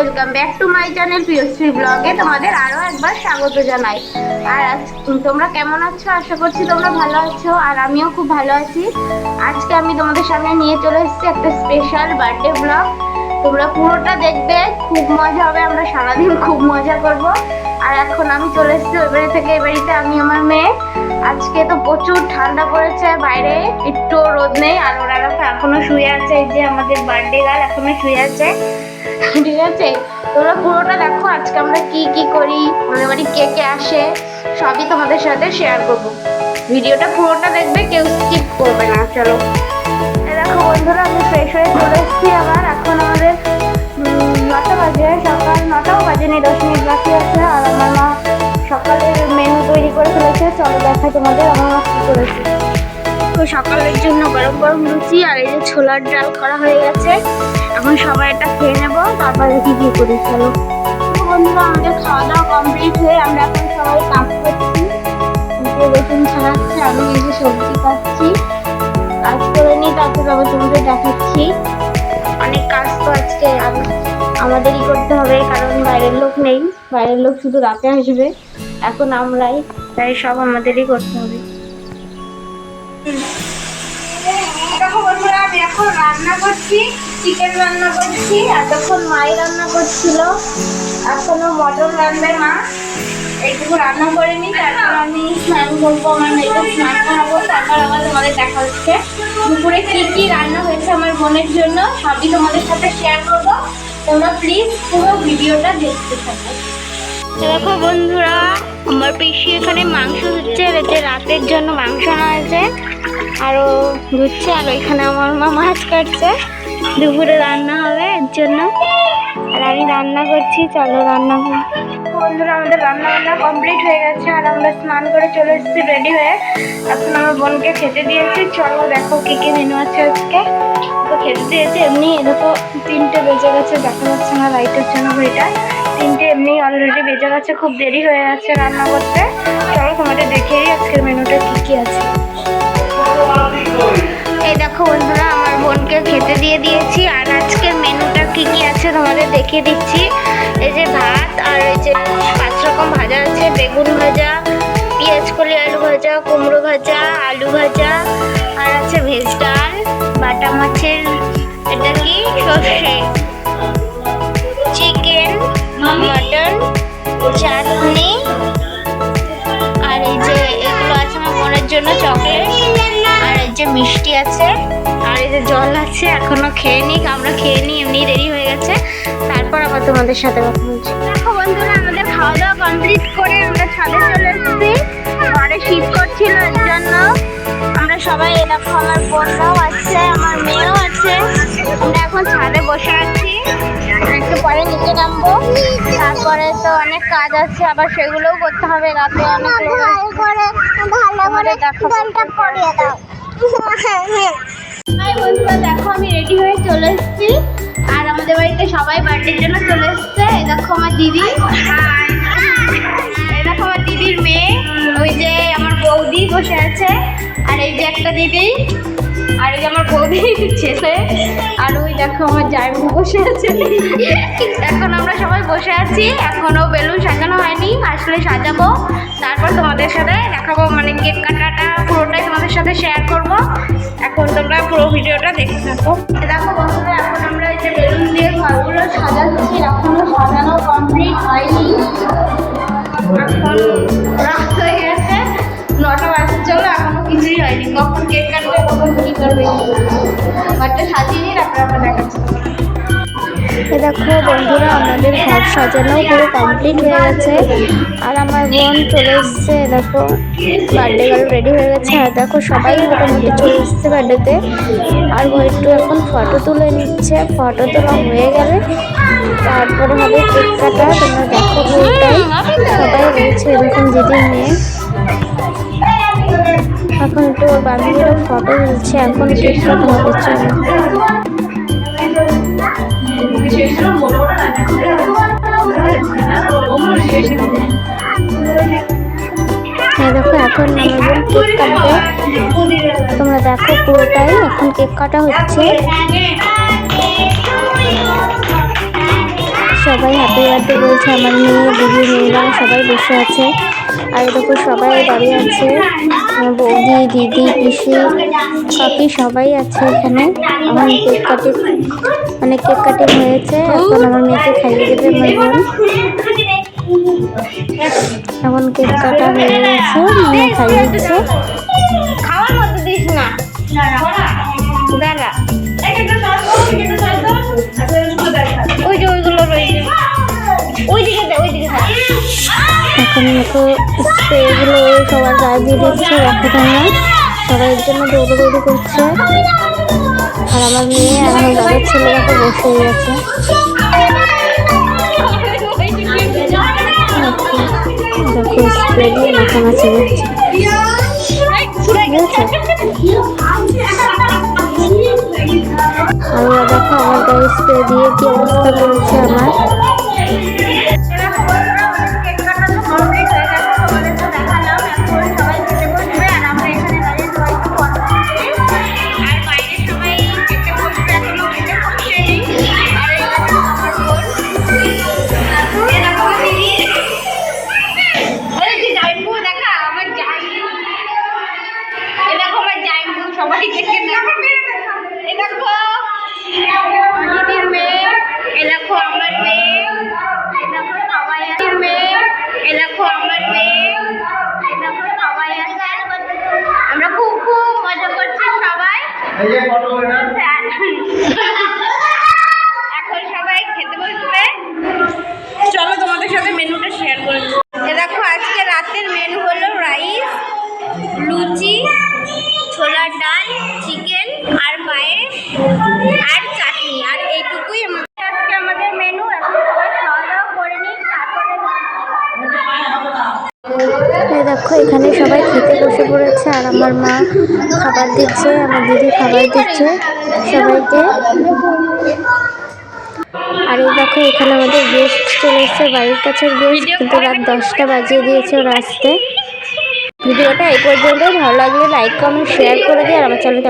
Welcome back to my channel Piyoshri ব্লগে তোমাদের আরো একবার স্বাগত জানাই। আর তোমরা কেমন আছো? আশা করছি তোমরা ভালো আছো, আর আমিও খুব ভালো আছি। আজকে আমি তোমাদের সামনে নিয়ে চলে এসেছি একটা স্পেশাল বার্থডে ব্লগ। তোমরা পুরোটা দেখবে, খুব মজা হবে, আমরা সারাদিন খুব মজা করব। আর এখন আমি চলে এসেছি ওই বাড়ি থেকে এই বাড়িতে, আমি আমার মেয়ে। আজকে তো প্রচুর ঠান্ডা পড়েছে, বাইরে একটু রোদ নেই, আর ওরা এখনো শুয়ে আছে। এই যে আমাদের বার্থডে গার্ল এখনো শুয়ে আছে, ঠিক আছে? তোমরা পুরোটা দেখো, আজকে আমরা কি কি করি, আমাদের বাড়ি কে কে আসে, সবই তোমাদের সাথে শেয়ার করব। ভিডিওটা পুরোটা দেখবে, কেউ স্কিপ করবে না। চলো দেখো বন্ধুরা, আমি ফ্রেশ হয়ে চলে এসেছি আবার। এখন আমাদের 9টা বাজে, সকাল 9টাও বাজেনি, 10 মিনিট বাকি আছে। আর আমার মা সকালের মেনু তৈরি করে ফেলেছে। চলো দেখাই তোমাদের আমার মা কী করেছে। তো সকালের জন্য গরম গরম লুচি আর এই যে ছোলার ডাল করা হয়ে গেছে। এখন সবাই এটা খেয়ে নেবো, তারপরে কি কি করি। চলো বন্ধুরা, আমাদের খাওয়া দাওয়া কমপ্লিট হয়ে আমরা এখন সবাই কাজ করছি। রসুন ছাড়াচ্ছে, আমি এই যে সবজি কাটছি। কাজ করে নিই, তারপর আবার তোমাদের দেখাচ্ছি। অনেক কাজ তো আজকে আমাদেরই করতে হবে, কারণ বাইরের লোক নেই, বাইরের লোক শুধু রাতে আসবে। এখন আমরাই, তাই সব আমাদেরই করতে হবে। দেখো বন্ধুরা, আমি এখন রান্না করছি, চিকেন রান্না করছি। এতক্ষণ মাই রান্না করছিল, এখনো মটন রান্নার মা। এইটুকু রান্না করে নিই, তারপর আমি স্নান করবো, আমার মেয়েকে স্নান করাবো। তারপর আবার তোমাদের দেখা হচ্ছে দুপুরে কি কি রান্না হয়েছে আমার বোনের জন্য, সবই তোমাদের সাথে শেয়ার করবো। তোমরা প্লিজ পুরো ভিডিওটা দেখতে থাকো। দেখো বন্ধুরা, আমার পিসি এখানে মাংস ধুচ্ছে, রাতের জন্য মাংস আনা হয়েছে, আরও ধুচ্ছে। আর ওইখানে আমার মা মাছ কাটছে, দুপুরে রান্না হবে এর জন্য। আর আমি রান্না করছি, চলো রান্না করি। বন্ধুরা, আমাদের রান্না বান্না কমপ্লিট হয়ে গেছে, আর আমরা স্নান করে চলে এসেছি রেডি হয়ে। এখন আমার বোনকে খেতে দিয়েছি। চলো দেখো কী কী মেনু আছে আজকে। তো খেতে দিয়েছি এমনি, এরকম 3টে বেজে গেছে, দেখা যাচ্ছে না লাইটের জন্য ঘড়িটা। 3টে এমনি অলরেডি বেজে গেছে, খুব দেরি হয়ে যাচ্ছে রান্না করতে। চলো তোমাদের দেখেই আজকের মেনুটা কী কী আছে। এই দেখো বন্ধুরা, আমার বোনকে খেতে দিয়ে দিয়েছি। আর আজকের মেনুটা কি কি আছে তোমাদের দেখিয়ে দিচ্ছি। এই যে ভাত, আর এই যে 5 রকম ভাজা আছে, বেগুন ভাজা, পেঁয়াজ কলি আলু ভাজা, কুমড়ো ভাজা, আলু ভাজা, আর আছে ভেজ ডাল, বাটা মাছের এটা কি সর্ষে, চিকেন, মটন, চাটনি, আর এই যে এগুলো আছে আমার বোনের জন্য চকলেট, আর এই যে মিষ্টি আছে, আর এই যে জল আছে। এখনো খেয়ে নিই, আমরা খেয়ে নিই, এমনি দেরি হয়ে গেছে। তারপর আবার তোমাদের সাথে কথা বলছি। দেখো বন্ধুরা, আমাদের খাওয়া দাওয়া কমপ্লিট করে আমরা ছাদে চলে এসেছি। ঘরে শীত করছিল, এর জন্য আমরা সবাই, দেখো আমার বোনরাও আছে, আমার মেয়েও আছে। আমরা এখন ছাদে বসে আছি, একটু পরে নিচে নামবো। তারপরে তো অনেক কাজ আছে, আবার সেগুলোও করতে হবে। রাতে অনেক দেখো আমি রেডি হয়ে চলে এসেছি, আর আমাদের বাড়িতে সবাই বার্থডের জন্য চলে এসছে। এই দেখো আমার দিদি, এই দেখো আমার দিদির মেয়ে, ওই যে আমার বৌদি বসে আছে, আর এই যে একটা দিদি, আর এই যে আমার বৌদি ছেলে, আর ওই দেখো আমার জামাই বসে আছে। এখন আমরা সবাই বসে আছি, এখনো বেলুন সাজানো হয়নি, আসলে সাজাবো। তারপর তোমাদের সাথে দেখাবো, মানে কেক কাটাটা পুরোটাই তোমাদের সাথে শেয়ার করব। এখন তোমরা পুরো ভিডিওটা দেখতে থাকো। দেখো বন্ধুরা, এখন আমরা এই যে বেলুন দিয়ে ঘরগুলো সাজাচ্ছি, এখনো সাজানো কমপ্লিট হয়নি। এখন রাত হয়ে গেছে, 9টা বাজে, চলো এখনো কিছুই হয়নি। কখন কেক কাটবে, কখন কী করবে, ঘরটা সাজিয়ে নিই, তারপরে আমরা দেখাচ্ছি। দেখো বন্ধুরা, আমাদের ঘর সাজানো পুরো কমপ্লিট হয়ে গেছে, আর আমার বোন চলে এসছে। দেখো বার্থডে গার্ল রেডি হয়ে গেছে, আর দেখো সবাই মোটামুটি চলে এসছে বার্থডেতে। আর ও একটু এখন ফটো তুলে নিচ্ছে, ফটো তোলা হয়ে গেলে তারপরে হবে কেক কাটা। তোমরা দেখো পুরোটাই, সবাই রয়েছে এরকম দিদির মেয়ে। এখন তো ওর বান্ধবীরা ফটো তুলছে, এখন কেক কাটা হবে। চলো দেখো এখন আমাদের কেক কাটবে, তোমরা দেখো পুরোটাই এখন কেক কাটা হচ্ছে। সবাই হ্যাপি বার্থডে বলছে। আমার মেয়ে, দিদি, মেয়েরা সবাই বসে আছে। আর দেখো সবাই দাঁড়িয়ে আছে, বৌদি, দিদি, পিসি, কাকি সবাই আছে এখানে। এখন কেক কাটিং হয়েছে। এখন আমার মেয়েকে খাইয়ে দেবে আমার বোন। এখন কেক কাটা হয়ে গেছে, মানে খাইয়ে দিচ্ছে। খাওয়ার মতো দিস না দাঁড়া, ওই যে ওইগুলো রয়েছে, ওইদিকে এখন দেখো স্প্রেগুলো সবার গায়ে দিয়ে দিচ্ছে। দেখো তোমরা সবাই এর জন্য দৌড়াদৌড়ি করছে। আর আমার মেয়ে আর আমার দাদার ছেলে দেখো বসে গেছে। দেখো স্প্রে দিয়ে মাখামাখি করছে, আর ওরা দেখো আমার গায়ে স্প্রে দিয়ে কি অবস্থা করেছে আমার। সবাই দেখে দেখো দিদির মেয়ে, দেখো আমার মেয়ে, দেখো সবাই মেয়ে, দেখো আমার মেয়ে, দেখো সবাই আছে। আমরা খুব মজা করছি সবাই। এখন সবাই খেতে বসবে। চলো তোমাদের সাথে মেনুটা শেয়ার করে দিই। দেখো আজকে রাতের মেনু হলো রাইস, লুচি, ছোলার ডাল, চিকেন আর পায়েস আর চাটনি, আর এইটুকুই আজকে আমাদের মেনু। এখন সবাই খাওয়া দাওয়া করে নিই, তারপরে দেখো এখানে সবাই খেতে বসে পড়েছে। আর আমার মা খাবার দিচ্ছে, আমার দিদি খাবার দিচ্ছে সবাইকে। আর এই দেখো এখানে আমাদের গেস্ট চলে এসছে, বাড়ির কাছের গেস্ট, কিন্তু রাত 10টা বাজিয়ে দিয়েছে ওরা আসতে। ভিডিওটা এই পর্যন্ত, ভালো লাগলে লাইক, কমেন্ট, শেয়ার করে দিই। আর আমার চ্যানেলটা